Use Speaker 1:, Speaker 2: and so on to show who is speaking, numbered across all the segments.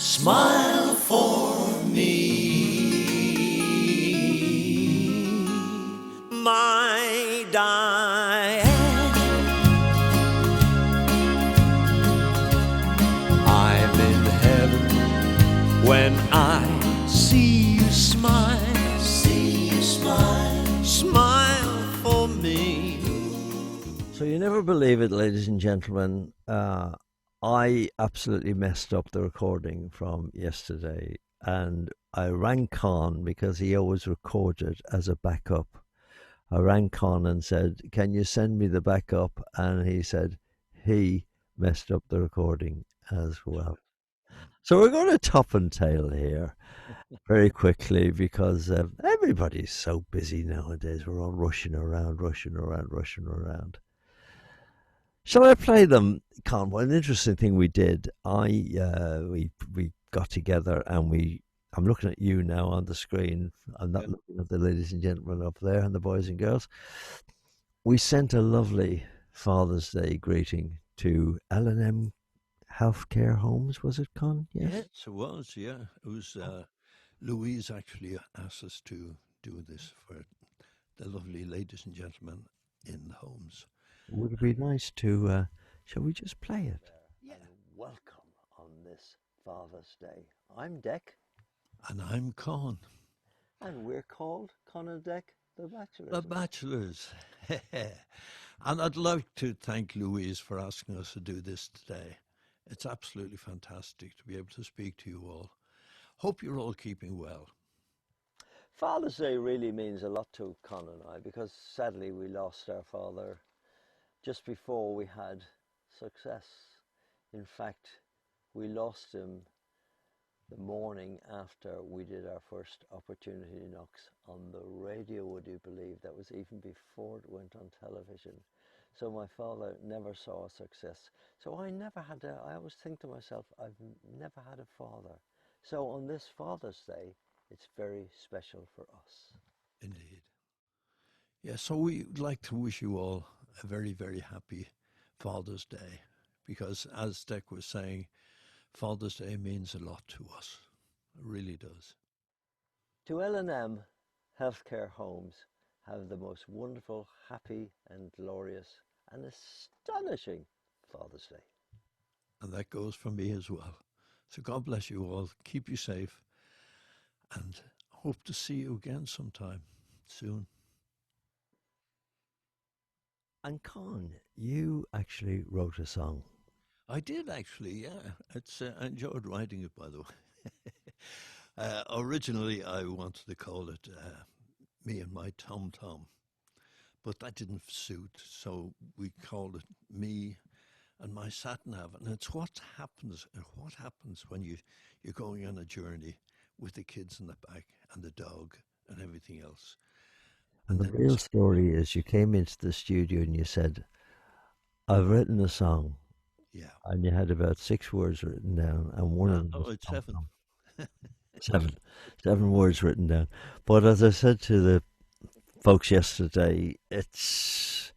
Speaker 1: Smile for me, my Diane. I'm in heaven when I see you smile, smile for me.
Speaker 2: So you never believe it, ladies and gentlemen. I absolutely messed up the recording from yesterday, and I rang Con because he always recorded as a backup. I rang Con and said, "Can you send me the backup?" And he said he messed up the recording as well. So we're going to top and tail here very quickly because everybody's so busy nowadays. We're all rushing around, rushing around, rushing around. Shall I play them, Con? Well, an interesting thing we did. We got together and I'm looking at you now on the screen. I'm not looking at the ladies and gentlemen up there and the boys and girls. We sent a lovely Father's Day greeting to L&M Healthcare Homes. Was it, Con?
Speaker 3: Yes, it was. Yeah, it was. Louise actually asked us to do this for the lovely ladies and gentlemen in the homes.
Speaker 2: Would it be nice to? Shall we just play it?
Speaker 3: Yeah.
Speaker 2: And welcome on this Father's Day. I'm Dec,
Speaker 3: And I'm Con,
Speaker 2: and we're called Con and Dec, the Bachelors.
Speaker 3: the Bachelors. And I'd like to thank Louise for asking us to do this today. It's absolutely fantastic to be able to speak to you all. Hope you're all keeping well.
Speaker 2: Father's Day really means a lot to Con and I because sadly we lost our father just before we had success. In fact, we lost him the morning after we did our first Opportunity Knocks on the radio, would you believe? That was even before it went on television. So my father never saw a success. So I always think to myself, I've never had a father. So on this Father's Day, it's very special for us.
Speaker 3: Indeed. Yeah, so we'd like to wish you all a very, very happy Father's Day because, as Dec was saying, Father's Day means a lot to us. It really does.
Speaker 2: To L&M Healthcare Homes have the most wonderful, happy and glorious and astonishing Father's Day.
Speaker 3: And that goes for me as well. So God bless you all. Keep you safe and hope to see you again sometime soon.
Speaker 2: And Con, you actually wrote a song.
Speaker 3: I did actually, yeah. I enjoyed writing it, by the way. Originally, I wanted to call it Me and My Tom Tom, but that didn't suit, so we called it Me and My Satnav. And it's what happens when you're going on a journey with the kids in the back and the dog and everything else.
Speaker 2: And the real story is you came into the studio and you said, I've written a song.
Speaker 3: Yeah.
Speaker 2: And you had about 6 words written down, and one of them was
Speaker 3: it's
Speaker 2: Tom
Speaker 3: 7.
Speaker 2: Tom. Seven words written down. But as I said to the folks yesterday, it's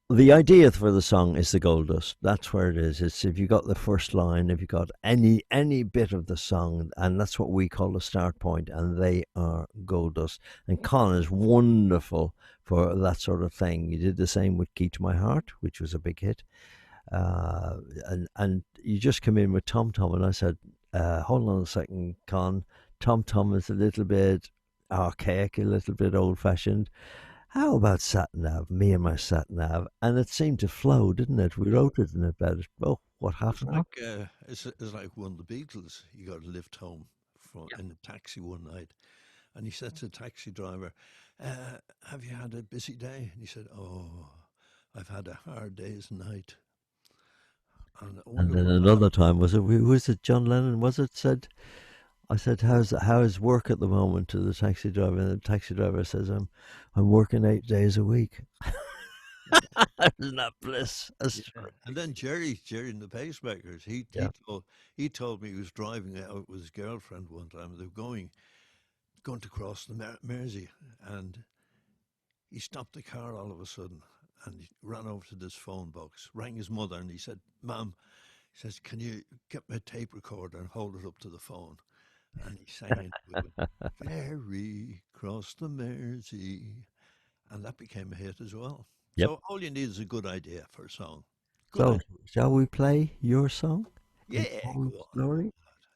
Speaker 2: the idea for the song is the gold dust. That's where it is. It's if you got the first line, if you got any bit of the song, and that's what we call the start point, and they are gold dust. And Con is wonderful for that sort of thing. You did the same with Key to My Heart, which was a big hit. And you just come in with Tom Tom, and I said, hold on a second, Con. Tom Tom is a little bit archaic, a little bit old fashioned. How about Satnav, Me and My Satnav? And it seemed to flow, didn't it? We wrote it in about, what, half an hour?
Speaker 3: It's like one of the Beatles. You got a lift home in a taxi one night, and he said to the taxi driver, have you had a busy day? And he said, oh, I've had a hard day's night.
Speaker 2: And then another time, was it John Lennon? Was it said? I said, how's work at the moment to the taxi driver? And the taxi driver says, I'm working 8 days a week. Isn't that bliss?
Speaker 3: And then Jerry and the Pacemakers, he told me he was driving out with his girlfriend one time. They were going to cross the Mersey, and he stopped the car all of a sudden, and he ran over to this phone box, rang his mother, and he said, Ma'am, says, "Can you get my tape recorder and hold it up to the phone?" And he sang into it, "Ferry cross the Mersey," and that became a hit as well.
Speaker 2: Yep.
Speaker 3: So all you need is a good idea for a song. Good
Speaker 2: So,
Speaker 3: idea.
Speaker 2: shall we play your song?
Speaker 3: Yeah,
Speaker 2: Paul's
Speaker 3: go on.
Speaker 2: Glory?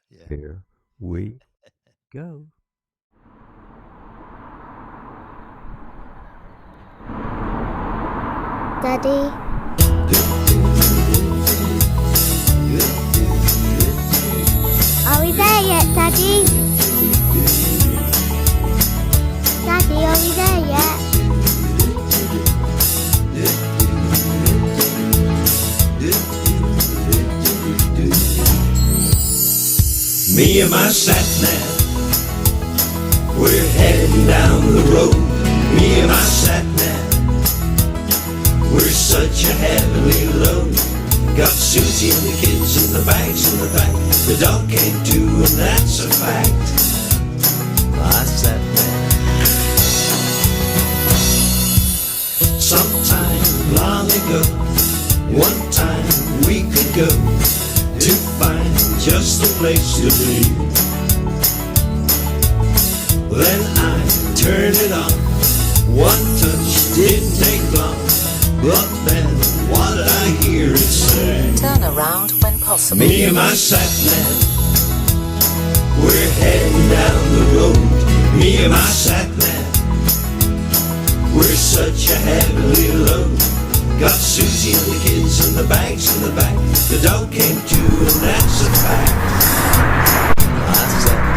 Speaker 3: Yeah.
Speaker 2: Here we go.
Speaker 4: Daddy, are we there yet, Daddy? Daddy, are we there yet?
Speaker 1: Me and my Satnav, we're heading down the road. Me and my Satnav, we're such a heavenly load. Got Susie and the kids and the bags in the back. The dog came too, and that's a fact. My Satnav. Sometime long ago, one time we could go to find just a place to be. Then I turned it on. One touch didn't take long. But then what did I hear it say?
Speaker 5: Turn around when possible.
Speaker 1: Me and my Satnav, we're heading down the road. Me and my Satnav, we're such a heavenly load. Got Susie and the kids and the bags in the back. The dog came too, and that's a fact. My Satnav.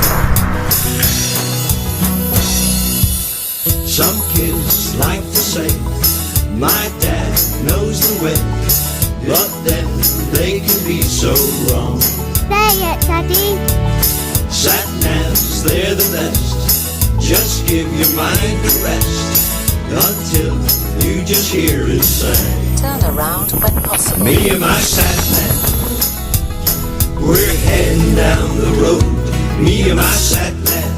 Speaker 1: Some kids like to say, my dad knows the way, but then they can be so wrong.
Speaker 4: There yet, Daddy?
Speaker 1: Satnavs, they're the best. Just give your mind a rest until you just hear it say.
Speaker 5: Turn around when possible.
Speaker 1: Me and my Satnav, we're heading down the road. Me and my Satnav,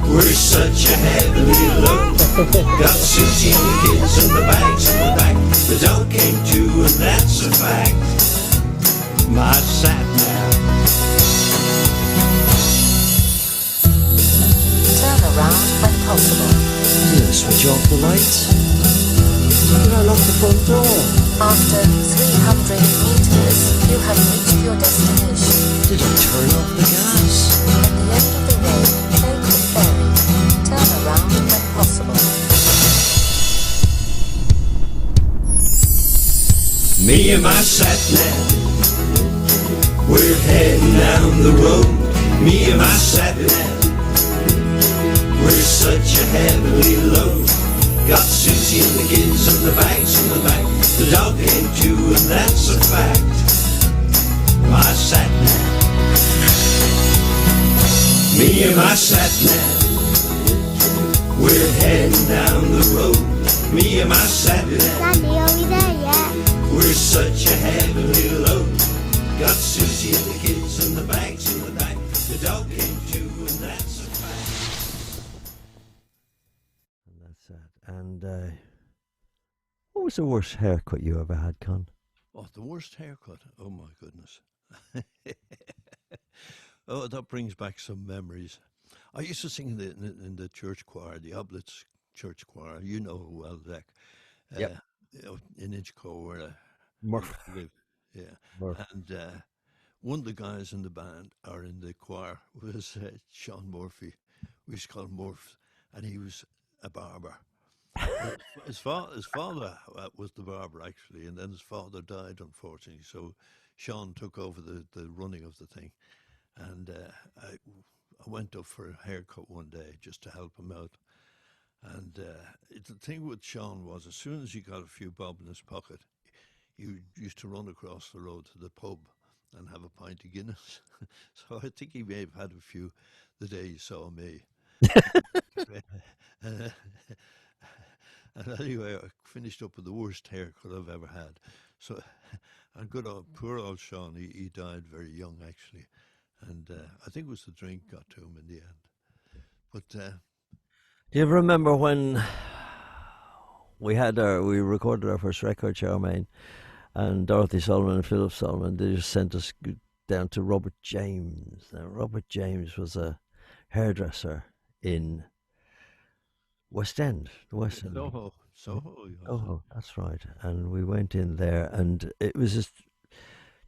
Speaker 1: we're such a heavenly load. Got Susie and the kids and the bags in the back. The dog came too, and that's a fact. My Satnav.
Speaker 5: Turn around when possible.
Speaker 1: Did I switch off the lights? Did I lock the front door?
Speaker 5: After 300 meters, you have reached your destination.
Speaker 1: Did I turn off the gas?
Speaker 5: At the end of the road, take the ferry. Turn around when possible.
Speaker 1: Me and my Satnav, we're heading down the road. Me and my Satnav, we're such a heavenly load. Got Susie and the kids and the bags in the back. The dog came too, and that's a fact. My Satnav. Me and my Satnav, we're heading down the road. Me and my Satnav,
Speaker 4: Daddy, are we there yet?
Speaker 1: we're such a heavenly load. Got Susie and the kids and the bags in the back. The dog came too, and that's a fact.
Speaker 2: And that's that. And what was the worst haircut you ever had, Con?
Speaker 3: Oh, the worst haircut. Oh, my goodness. Oh, that brings back some memories. I used to sing in the church choir, the Oblats church choir. You know well, Zach.
Speaker 2: Yep.
Speaker 3: In Inchco, where I
Speaker 2: Murph.
Speaker 3: live. Yeah.
Speaker 2: Murph.
Speaker 3: And one of the guys in the band, or in the choir, was Sean Murphy. We used to call him Murph, and he was a barber. His father was the barber, actually, and then his father died, unfortunately. So Sean took over the running of the thing. And I went up for a haircut one day just to help him out. And the thing with Sean was, as soon as he got a few bob in his pocket, he used to run across the road to the pub and have a pint of Guinness. So I think he may have had a few the day he saw me. And anyway, I finished up with the worst haircut I've ever had. So, and poor old Sean, he died very young, actually. And I think it was the drink got to him in the end. But
Speaker 2: Do you remember when we recorded our first record, Charmaine, and Dorothy Solomon and Philip Solomon, they just sent us down to Robert James. Now, Robert James was a hairdresser in West End, the West End.
Speaker 3: Soho, yes.
Speaker 2: Oh, that's right. And we went in there, and it was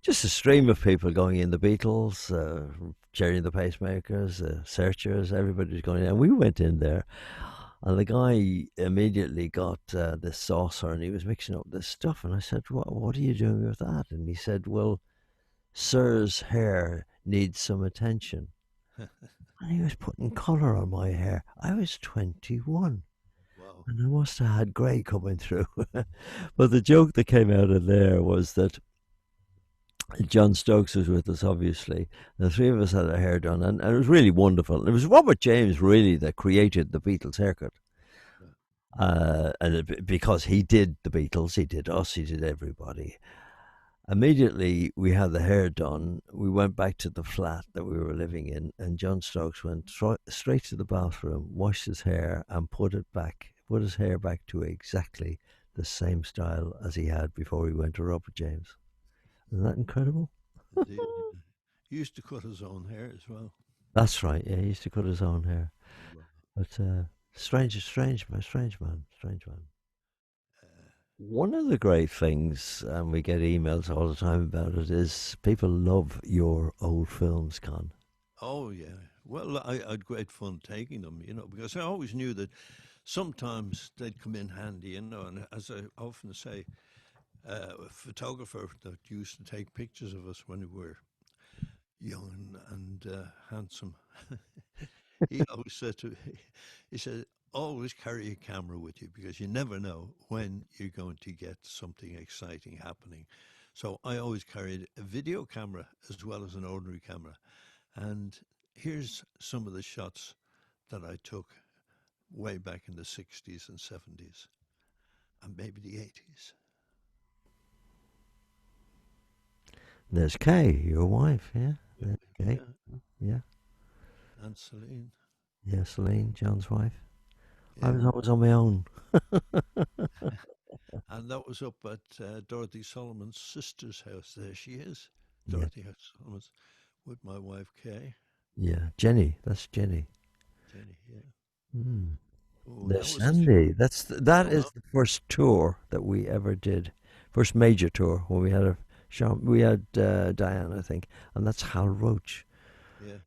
Speaker 2: just a stream of people going in. The Beatles, Jerry and the Pacemakers, Searchers, everybody was going in. And we went in there, and the guy immediately got this saucer, and he was mixing up this stuff. And I said, what are you doing with that? And he said, well, Sir's hair needs some attention. And he was putting colour on my hair. I was 21.
Speaker 3: Wow.
Speaker 2: And I must have had grey coming through. But the joke that came out of there was that John Stokes was with us, obviously. The three of us had our hair done, and it was really wonderful. It was Robert James, really, that created the Beatles haircut. Because he did the Beatles, he did us, he did everybody. Immediately, we had the hair done. We went back to the flat that we were living in, and John Stokes went straight to the bathroom, washed his hair, and put his hair back to exactly the same style as he had before he went to Robert James. Isn't that incredible?
Speaker 3: He used to cut his own hair as well.
Speaker 2: That's right. Yeah, he used to cut his own hair. But strange man. One of the great things, and we get emails all the time about it, is people love your old films, Con.
Speaker 3: Oh, yeah. Well, I had great fun taking them, because I always knew that sometimes they'd come in handy, and as I often say, a photographer that used to take pictures of us when we were young and handsome, he always said to me, he said, always carry a camera with you because you never know when you're going to get something exciting happening. So I always carried a video camera as well as an ordinary camera. And here's some of the shots that I took way back in the 60s and 70s and maybe the 80s.
Speaker 2: There's Kay, your wife, yeah? Kay. Yeah.
Speaker 3: And Celine.
Speaker 2: Yeah, Celine, John's wife.
Speaker 3: Yeah.
Speaker 2: I was always on my own.
Speaker 3: And that was up at Dorothy Solomon's sister's house. There she is, Dorothy Solomon's, with my wife Kay.
Speaker 2: Yeah, Jenny. That's Jenny.
Speaker 3: Jenny, yeah. Oh,
Speaker 2: There's Sandy. That is the first tour that we ever did. First major tour when we had Diane, I think, and that's Hal Roach.
Speaker 3: Yeah.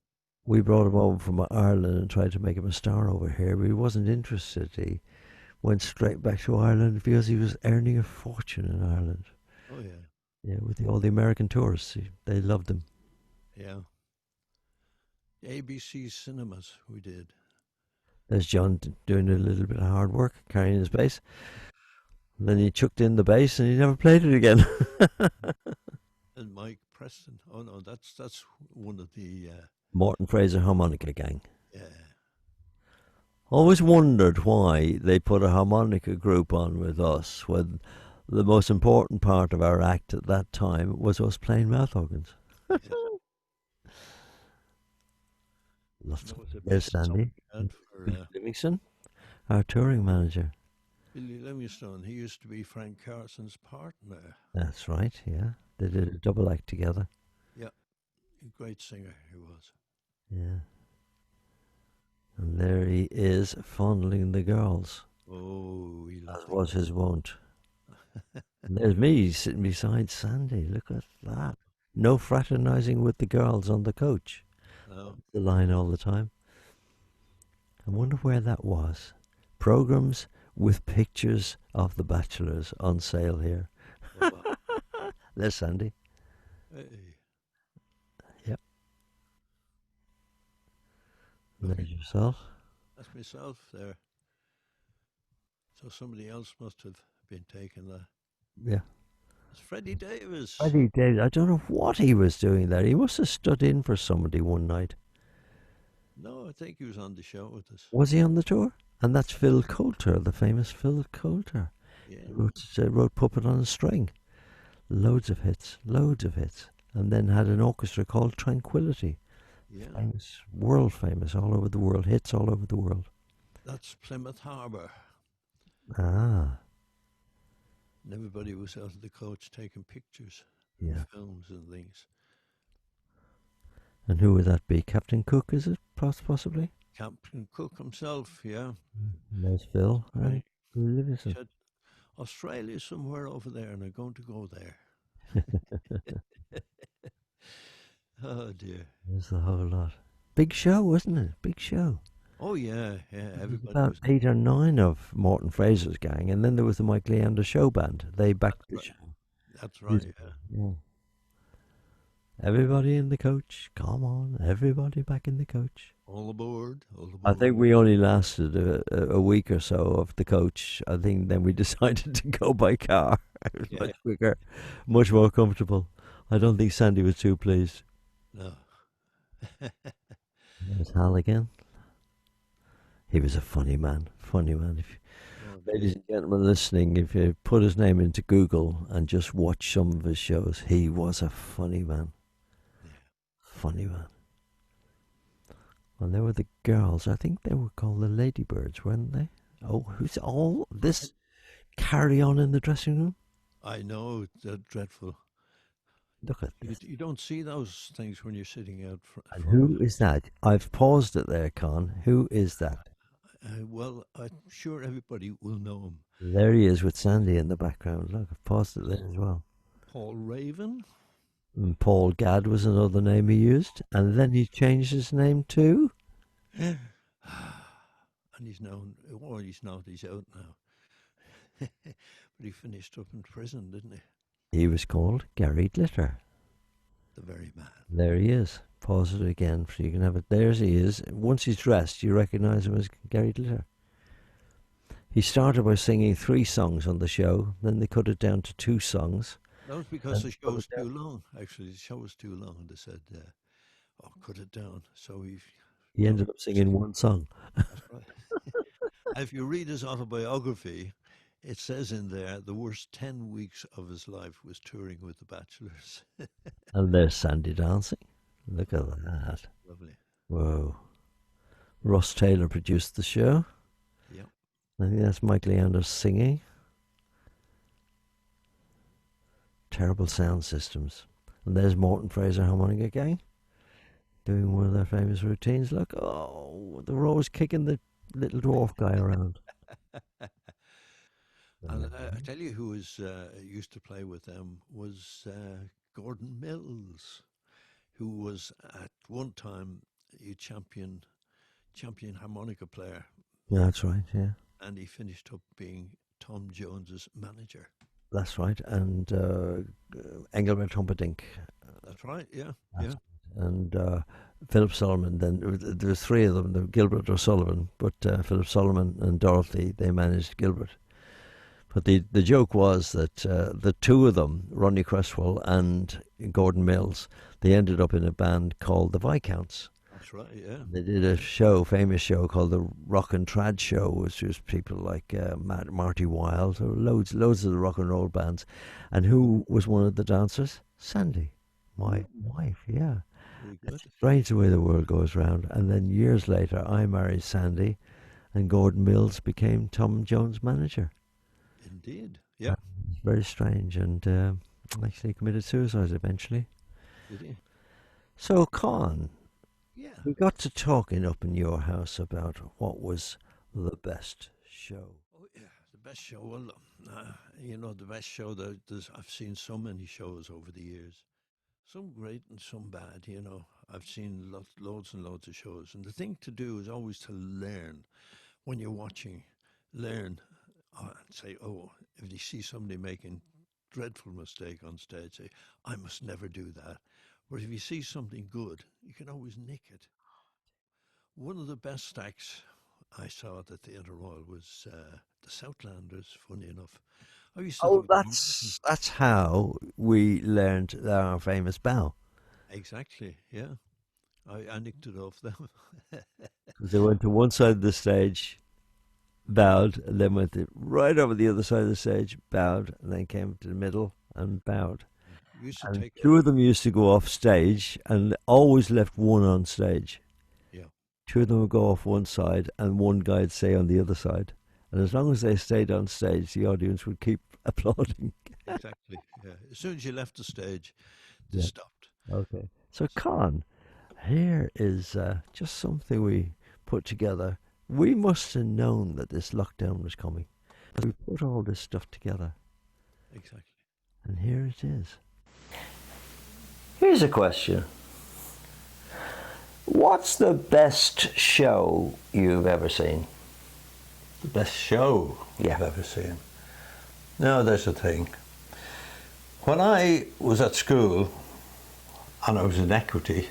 Speaker 2: We brought him over from Ireland and tried to make him a star over here, but he wasn't interested. He went straight back to Ireland because he was earning a fortune in Ireland.
Speaker 3: Oh, yeah.
Speaker 2: Yeah, with all the American tourists. They loved him.
Speaker 3: Yeah. ABC Cinemas we did.
Speaker 2: There's John doing a little bit of hard work, carrying his bass. And then he chucked in the bass and he never played it again.
Speaker 3: And Mike Preston. Oh, no, that's one of the...
Speaker 2: Morton Fraser Harmonica Gang.
Speaker 3: Yeah.
Speaker 2: Always wondered why they put a harmonica group on with us when the most important part of our act at that time was us playing mouth organs.
Speaker 3: Yeah.
Speaker 2: Lots of there's Sandy. Billy Livingston, our touring manager.
Speaker 3: Billy Livingston, he used to be Frank Carson's partner.
Speaker 2: That's right, yeah. They did a double act together.
Speaker 3: Yeah. A great singer he was.
Speaker 2: Yeah. And there he is, fondling the girls.
Speaker 3: Oh, he
Speaker 2: As was his wont. And there's me sitting beside Sandy. Look at that. No fraternizing with the girls on the coach.
Speaker 3: No.
Speaker 2: The line all the time. I wonder where that was. Programs with pictures of the Bachelors on sale here.
Speaker 3: Oh, wow.
Speaker 2: There's Sandy.
Speaker 3: Hey.
Speaker 2: Yep. There's yourself.
Speaker 3: That's myself there. So somebody else must have been taking that.
Speaker 2: Yeah.
Speaker 3: It's Freddie Davis.
Speaker 2: Freddie Davis. I don't know what he was doing there. He must have stood in for somebody one night.
Speaker 3: No, I think he was on the show with us.
Speaker 2: Was he on the tour? And that's Phil Coulter, the famous Phil Coulter.
Speaker 3: Yeah.
Speaker 2: Wrote Puppet on a String. Loads of hits. And then had an orchestra called Tranquility.
Speaker 3: Yeah.
Speaker 2: Famous, world famous, all over the world. Hits all over the world.
Speaker 3: That's Plymouth Harbour.
Speaker 2: Ah.
Speaker 3: And everybody was out of the coach taking pictures,
Speaker 2: Yeah.
Speaker 3: films and things.
Speaker 2: And who would that be? Captain Cook, is it? Possibly?
Speaker 3: Captain Cook himself, yeah.
Speaker 2: There's Phil.
Speaker 3: Right.
Speaker 2: Who
Speaker 3: He
Speaker 2: lives in?
Speaker 3: said, Australia's somewhere over there and I'm going to go there. Oh, dear.
Speaker 2: There's the whole lot. Big show, wasn't it? Big show.
Speaker 3: Oh, yeah, yeah.
Speaker 2: There was
Speaker 3: Everybody
Speaker 2: about
Speaker 3: was...
Speaker 2: 8 or 9 of Morton Fraser's gang, and then there was the Mike Leander show band. They backed the
Speaker 3: right.
Speaker 2: show.
Speaker 3: That's right, yeah.
Speaker 2: Yeah. Everybody in the coach. Come on, everybody back in the coach.
Speaker 3: All aboard, all aboard.
Speaker 2: I think we only lasted a week or so of the coach. I think then we decided to go by car. It was
Speaker 3: Yeah.
Speaker 2: much quicker, much more comfortable. I don't think Sandy was too pleased.
Speaker 3: No.
Speaker 2: There's Hal again. He was a funny man. Funny man. Ladies and gentlemen listening, if you put his name into Google and just watch some of his shows, he was a funny man.
Speaker 3: Yeah.
Speaker 2: Funny man. And there were the girls. I think they were called the Ladybirds, weren't they? Oh, who's all this carry on in the dressing room?
Speaker 3: I know, it's dreadful.
Speaker 2: Look at this.
Speaker 3: You don't see those things when you're sitting out front.
Speaker 2: And who is that? I've paused it there, Con. Who is that?
Speaker 3: Well, I'm sure everybody will know him.
Speaker 2: There he is with Sandy in the background. Look, I've paused it there as well.
Speaker 3: Paul Raven.
Speaker 2: And Paul Gadd was another name he used. And then he changed his name too.
Speaker 3: And he's known, or he's not, he's out now. But he finished up in prison, didn't he?
Speaker 2: He was called Gary Glitter.
Speaker 3: The very man.
Speaker 2: There he is. Pause it again so you can have it. There he is. Once he's dressed, you recognize him as Gary Glitter. He started by singing 3 songs on the show. Then they cut it down to 2 songs.
Speaker 3: That was because the show was too long. Actually, the show was too long. And they said, oh, cut it down. So
Speaker 2: He ended up singing 1 song.
Speaker 3: That's right. If you read his autobiography, it says in there the worst 10 weeks of his life was touring with the Bachelors.
Speaker 2: And there's Sandy dancing. Look at that.
Speaker 3: Lovely.
Speaker 2: Whoa. Ross Taylor produced the show.
Speaker 3: Yep.
Speaker 2: I think that's Mike Leander singing. Terrible sound systems. And there's Morton Fraser Harmonica Gang doing one of their famous routines. Look, oh, the Rose kicking the little dwarf guy around.
Speaker 3: And I tell you who was used to play with them was Gordon Mills, who was at one time a champion harmonica player.
Speaker 2: Yeah, that's right, yeah.
Speaker 3: And he finished up being Tom Jones's manager.
Speaker 2: That's right. And Engelbert Humperdinck.
Speaker 3: That's right, yeah.
Speaker 2: That's and Philip Solomon. Then there was 3 of them, the Gilbert O'Sullivan, but Philip Solomon and Dorothy, they managed Gilbert. But the joke was that the 2 of them, Ronnie Cresswell and Gordon Mills, they ended up in a band called the Viscounts.
Speaker 3: That's right, yeah.
Speaker 2: They did a famous show called the Rock and Trad Show, which was people like Marty Wilde, or loads of the rock and roll bands. And who was one of the dancers? Sandy, my wife, yeah.
Speaker 3: Very good.
Speaker 2: It's strange the way the world goes round. And then years later, I married Sandy, and Gordon Mills became Tom Jones' manager.
Speaker 3: Indeed, yeah.
Speaker 2: Very strange, and actually committed suicide eventually.
Speaker 3: Did he?
Speaker 2: So, Con,
Speaker 3: Yeah.
Speaker 2: we got to talking up in your house about what was the best show.
Speaker 3: Oh, yeah, the best show. Well, the best show. I've seen so many shows over the years. Some great and some bad, I've seen loads and loads of shows. And the thing to do is always to learn. When you're watching, learn. And say, if you see somebody making dreadful mistake on stage, say, I must never do that. But if you see something good, you can always nick it. One of the best acts I saw at the Theatre Royal was the Southlanders, funny enough. I used to
Speaker 2: That's how we learned our famous bow.
Speaker 3: Exactly, yeah. I nicked it off them.
Speaker 2: They went to one side of the stage, bowed, and then went right over the other side of the stage, bowed, and then came to the middle and bowed. And 2 of them used to go off stage and always left one on stage.
Speaker 3: Yeah.
Speaker 2: 2 of them would go off one side and one guy would stay on the other side. And as long as they stayed on stage, the audience would keep applauding.
Speaker 3: Exactly. Yeah. As soon as you left the stage, they
Speaker 2: Yeah.
Speaker 3: stopped.
Speaker 2: Okay. So, Con, here is just something we put together. We must have known that this lockdown was coming. We put all this stuff together,
Speaker 3: Exactly.
Speaker 2: and here it is. Here's a question. What's the best show you've ever seen?
Speaker 6: The best show I've ever seen. Now, there's a thing. When I was at school, and I was in equity,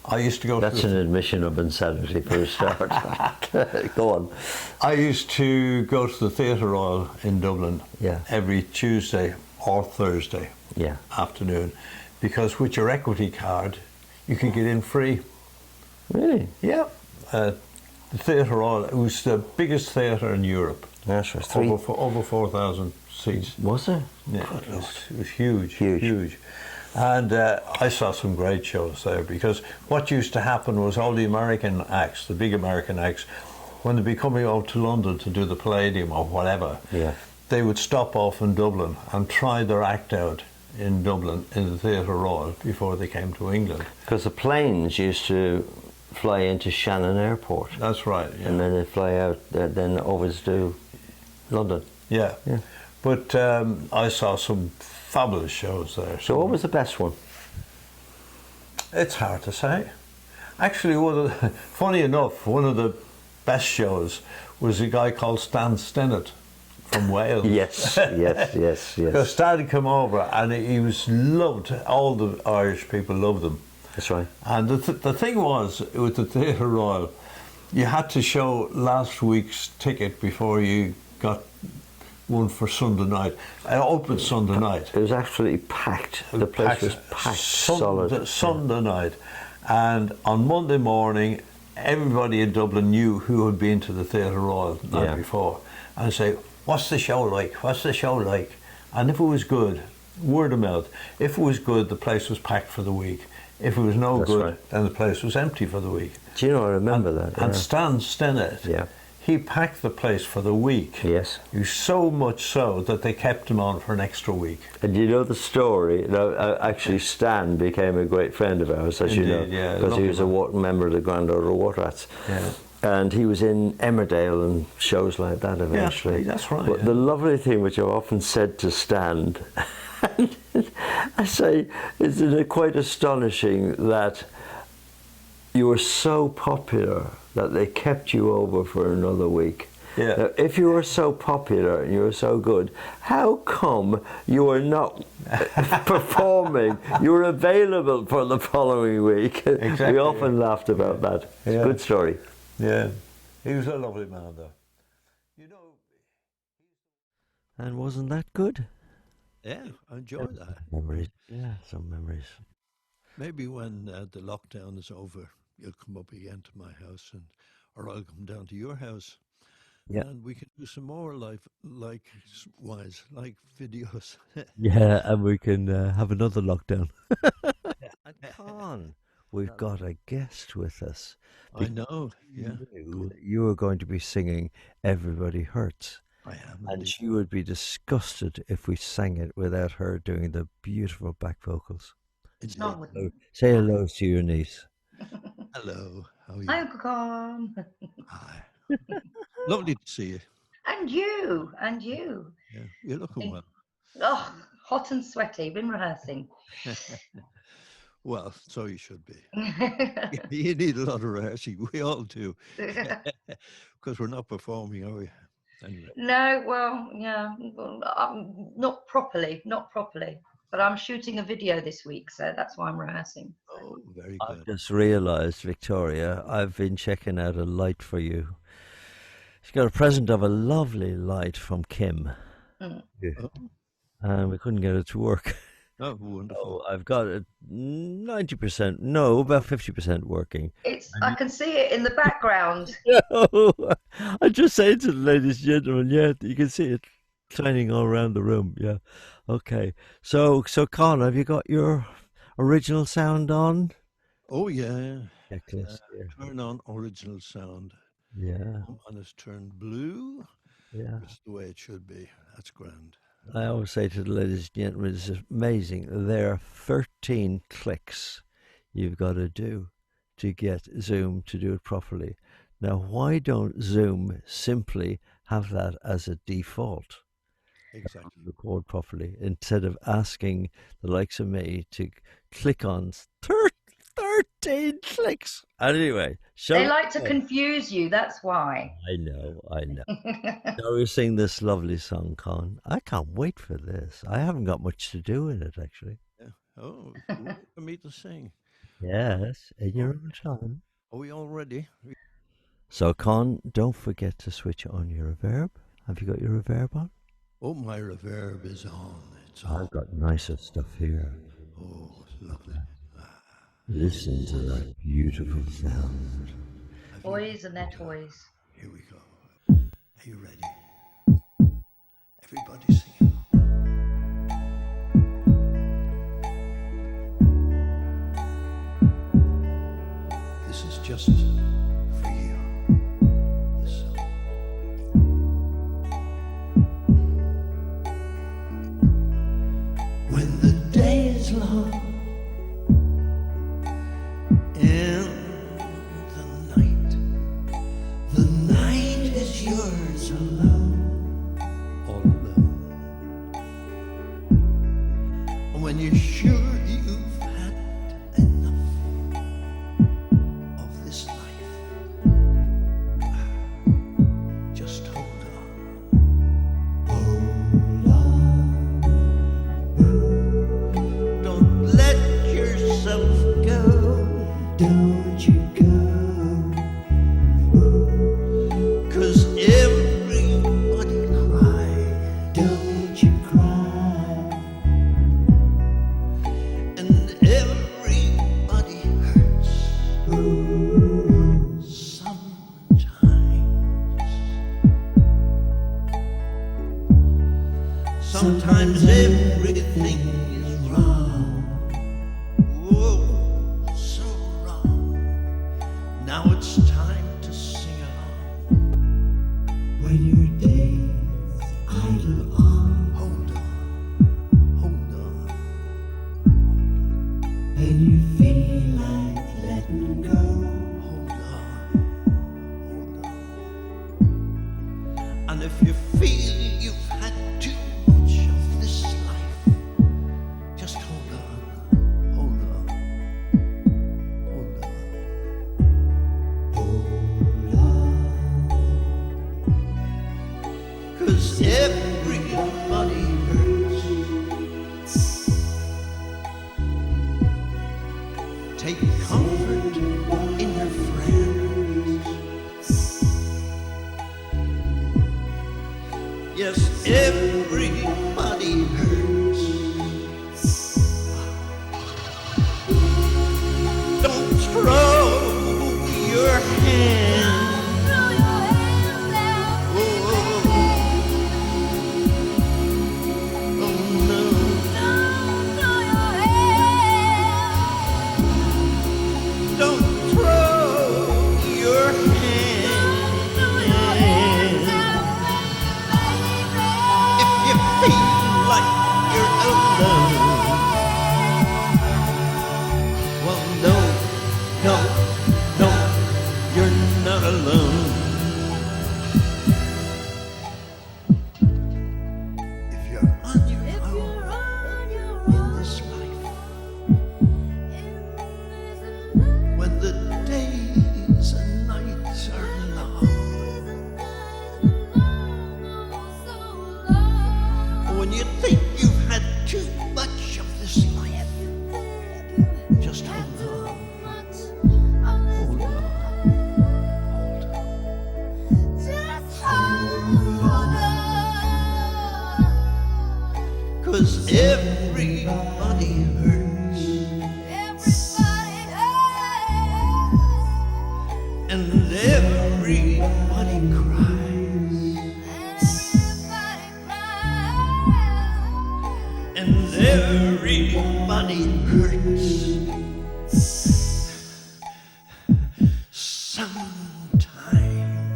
Speaker 6: I used to go
Speaker 2: That's
Speaker 6: to
Speaker 2: an admission of insanity for a start. Go on.
Speaker 6: I used to go to the Theatre Royal in Dublin every Tuesday or Thursday afternoon, because with your equity card, you could get in free.
Speaker 2: Really?
Speaker 6: Yeah. The Theatre Royal, it was the biggest theatre in Europe.
Speaker 2: That's right.
Speaker 6: Over 4,000 seats.
Speaker 2: Was it?
Speaker 6: Yeah, it was huge, huge. And I saw some great shows there, because what used to happen was all the American acts, the big American acts, when they'd be coming out to London to do the Palladium or whatever, they would stop off in Dublin and try their act out in Dublin in the Theatre Royal before they came to England.
Speaker 2: Because the planes used to fly into Shannon Airport.
Speaker 6: That's right. Yeah.
Speaker 2: And then they fly out, then over to London.
Speaker 6: Yeah. But I saw some fabulous shows there.
Speaker 2: So what was the best one?
Speaker 6: It's hard to say. Actually, funny enough, one of the best shows was a guy called Stan Stennett from Wales.
Speaker 2: Yes.
Speaker 6: Because Stan came over and he was loved. All the Irish people loved him.
Speaker 2: That's right.
Speaker 6: And the thing was, with the Theatre Royal, you had to show last week's ticket before you got one for Sunday night. I opened Sunday night.
Speaker 2: It was absolutely packed. The place was packed, solid.
Speaker 6: Sunday night. And on Monday morning, everybody in Dublin knew who had been to the Theatre Royal the night before. And say, what's the show like? What's the show like? And if it was good, word of mouth. If it was good, the place was packed for the week. If it was no good, then the place was empty for the week.
Speaker 2: Do you know, I remember that.
Speaker 6: And Stan Stennett, he packed the place for the week.
Speaker 2: Yes.
Speaker 6: He was so much so that they kept him on for an extra week.
Speaker 2: And you know the story? Actually, Stan became a great friend of ours, as you know, because he was a member of the Grand Order of Water Rats. Yeah. And he was in Emmerdale and shows like that eventually.
Speaker 6: Yeah, that's right.
Speaker 2: But the lovely thing which I've often said to Stan, I say, isn't it quite astonishing that you were so popular that they kept you over for another week?
Speaker 6: Yeah.
Speaker 2: Now, if you were so popular and you were so good, how come you were not performing? You were available for the following week.
Speaker 6: Exactly.
Speaker 2: We often laughed about that. It's a good story.
Speaker 6: Yeah. He was a lovely man, though. You know.
Speaker 2: And wasn't that good?
Speaker 3: Yeah, I enjoyed that.
Speaker 2: Memories. Yeah, some memories.
Speaker 3: Maybe when the lockdown is over, you'll come up again to my house, or I'll come down to your house.
Speaker 2: Yeah.
Speaker 3: And we can do some more like videos.
Speaker 2: Yeah, and we can have another lockdown. And Con, we've got a guest with us.
Speaker 3: I know, yeah.
Speaker 2: You were going to be singing Everybody Hurts.
Speaker 3: I am.
Speaker 2: And she would be disgusted if we sang it without her doing the beautiful back vocals.
Speaker 3: No.
Speaker 2: Say hello to your niece.
Speaker 3: Hello, how are you?
Speaker 7: Hi, Uncle Con.
Speaker 3: Hi. Lovely to see you.
Speaker 7: And you, and you.
Speaker 3: Yeah, you're looking well.
Speaker 7: Oh, hot and sweaty. Been rehearsing.
Speaker 3: Well, so you should be. You need a lot of rehearsing. We all do. Because we're not performing, are we? Anyway.
Speaker 7: No, well, yeah, not properly. But I'm shooting a video this week, so that's why I'm rehearsing.
Speaker 3: Oh, very good.
Speaker 2: I've just realised, Victoria, I've been checking out a light for you. She's got a present of a lovely light from Kim.
Speaker 7: Mm.
Speaker 2: Yeah. Oh. And we couldn't get it to work.
Speaker 3: Oh, wonderful.
Speaker 2: So I've got it 90%, no, about 50% working.
Speaker 7: I can see it in the background.
Speaker 2: I just say to the ladies and gentlemen, yeah, you can see it shining all around the room, yeah. Okay. So Con, have you got your original sound on?
Speaker 3: Oh, yeah.
Speaker 2: Checklist,
Speaker 3: Turn on original sound.
Speaker 2: Yeah,
Speaker 3: and it's turned blue.
Speaker 2: yeah.
Speaker 3: Just the way it should be. That's grand.
Speaker 2: I always say to the ladies and gentlemen, it's amazing. There are 13 clicks you've got to do to get Zoom to do it properly. Now, why don't Zoom simply have that as a default?
Speaker 3: Exactly.
Speaker 2: Record properly instead of asking the likes of me to click on 13 clicks. Anyway,
Speaker 7: They like to confuse you, that's why.
Speaker 2: I know. Now we sing this lovely song, Con. I can't wait for this. I haven't got much to do in it, actually.
Speaker 3: Yeah. Oh, wait for me to sing.
Speaker 2: Yes, in your own time.
Speaker 3: Are we all ready?
Speaker 2: So, Con, don't forget to switch on your reverb. Have you got your reverb on?
Speaker 3: Oh, my reverb is on. It's on.
Speaker 2: I've got nicer stuff here.
Speaker 3: Oh, lovely.
Speaker 2: Listen to that beautiful sound.
Speaker 7: Boys and their toys.
Speaker 3: Here we go. Are you ready? Everybody sing along. This is just for you. This song. When the day is long and the night is yours alone, all alone. And when you're sure you've had enough of this life, just hold on. Hold on. Don't let yourself go. Don't you go. 'Cause everybody cries. Don't you cry. And everybody hurts. Sometimes everything is wrong. Oh, so wrong. Now it's time to sing along. When your days idle on, hold on, hold on, hold on. And you feel like letting go, hold on, hold on. And if you feel you've had too much of this life, just hold on, hold on, hold on. Hold on. 'Cause everybody hurts. Take comfort in your friends. Yes, everybody hurts. Don't throw your hand. Sometimes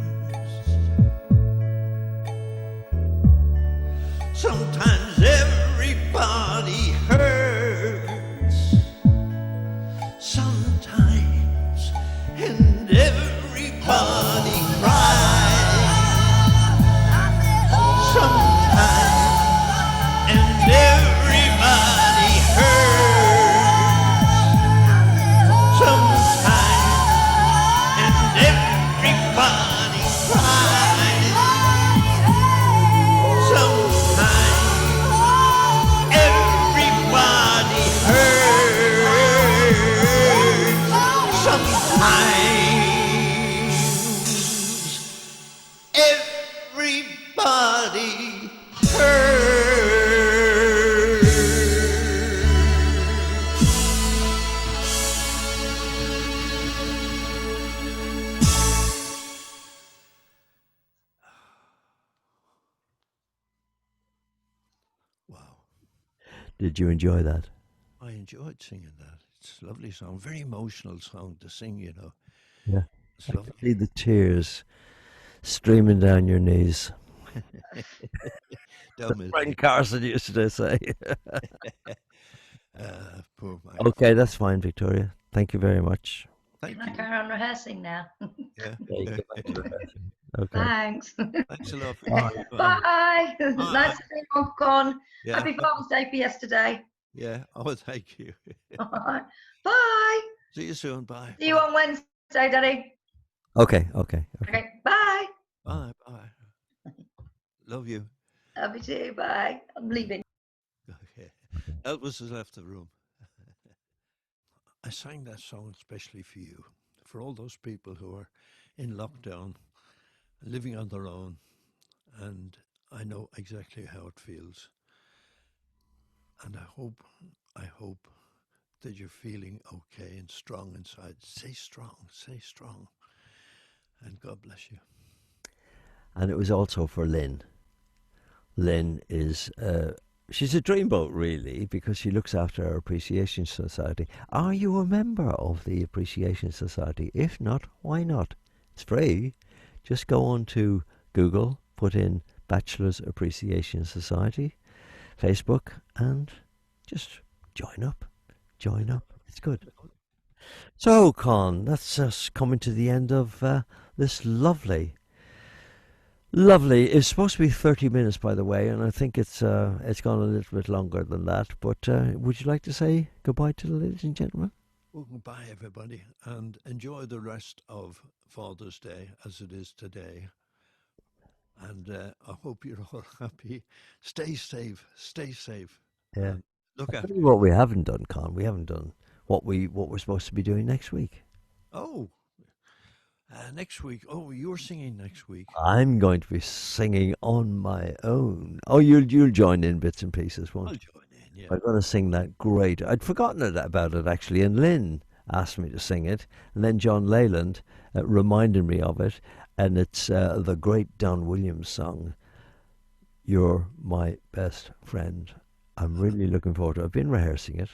Speaker 2: Did you enjoy that?
Speaker 3: I enjoyed singing that. It's a lovely song, very emotional song to sing, you know.
Speaker 2: Yeah.
Speaker 3: It's
Speaker 2: I
Speaker 3: lovely.
Speaker 2: could see the tears streaming down your knees.
Speaker 3: Down my
Speaker 2: Frank
Speaker 3: leg.
Speaker 2: Carson used to say.
Speaker 3: Poor Mike.
Speaker 2: Okay, that's fine, Victoria. Thank you very much.
Speaker 3: Thank
Speaker 7: Can I
Speaker 3: you.
Speaker 7: carry on rehearsing now?
Speaker 3: Yeah.
Speaker 2: Yeah, you go back to rehearsing. Okay.
Speaker 7: Thanks.
Speaker 3: Thanks a lot.
Speaker 2: Bye.
Speaker 7: Bye. Nice to see you, Hong Kong.
Speaker 3: Yeah.
Speaker 7: Happy Father's Day for yesterday.
Speaker 3: Yeah. Oh, thank you.
Speaker 7: All right. Bye.
Speaker 3: See you soon. Bye.
Speaker 7: See you on Wednesday, Daddy.
Speaker 2: Okay.
Speaker 7: Okay. Bye.
Speaker 3: Bye. Bye. Love you.
Speaker 7: Love you too. Bye. I'm leaving.
Speaker 3: Okay. Elvis has left the room. I sang that song especially for you, for all those people who are in lockdown, living on their own, and I know exactly how it feels. And I hope that you're feeling okay and strong inside. Stay strong, and God bless you.
Speaker 2: And it was also for Lynn. Lynn is, she's a dreamboat really, because she looks after our Appreciation Society. Are you a member of the Appreciation Society? If not, why not? It's free. Just go on to Google, put in Bachelors Appreciation Society, Facebook, and just join up. It's good. So, Con, that's us coming to the end of this lovely. It's supposed to be 30 minutes, by the way, and I think it's gone a little bit longer than that. But would you like to say goodbye to the ladies and gentlemen?
Speaker 3: Well, goodbye, everybody, and enjoy the rest of Father's Day as it is today. And I hope you're all happy. Stay safe.
Speaker 2: Yeah.
Speaker 3: Look
Speaker 2: I'll
Speaker 3: after
Speaker 2: tell you what we haven't done, Con. We haven't done what we're supposed to be doing next week.
Speaker 3: Oh, next week. Oh, you're singing next week.
Speaker 2: I'm going to be singing on my own. Oh, you'll join in bits and pieces, won't
Speaker 3: I'll
Speaker 2: you?
Speaker 3: join in, yeah.
Speaker 2: I'm going to sing that great. I'd forgotten about it actually, and Lynn asked me to sing it, and then John Leyland reminded me of it, and it's the great Don Williams song, "You're My Best Friend." I'm really looking forward to it. I've been rehearsing it,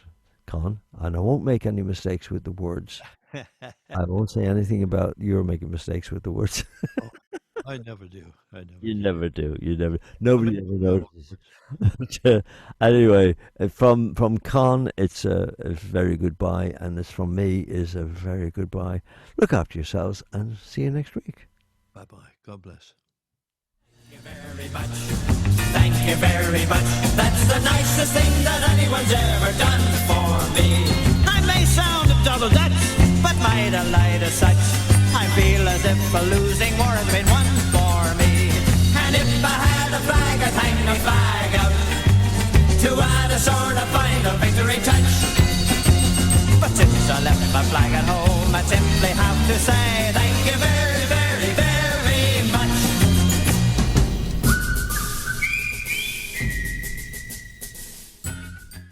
Speaker 2: Con, and I won't make any mistakes with the words. I won't say anything about you're making mistakes with the words.
Speaker 3: Oh, I never do.
Speaker 2: You never do. Nobody ever notices. Anyway, from Con, it's a very goodbye, and it's from me is a very goodbye. Look after yourselves, and see you next week.
Speaker 3: Bye-bye. God bless.
Speaker 1: Thank you very much. That's the nicest thing that anyone's ever done for me.
Speaker 8: I may sound a double Dutch, but my delight is such. I feel as if a losing war had been won for me.
Speaker 1: And if I had a flag, I'd hang the flag out to add a sort of final victory touch.
Speaker 8: But since I left my flag at home, I simply have to say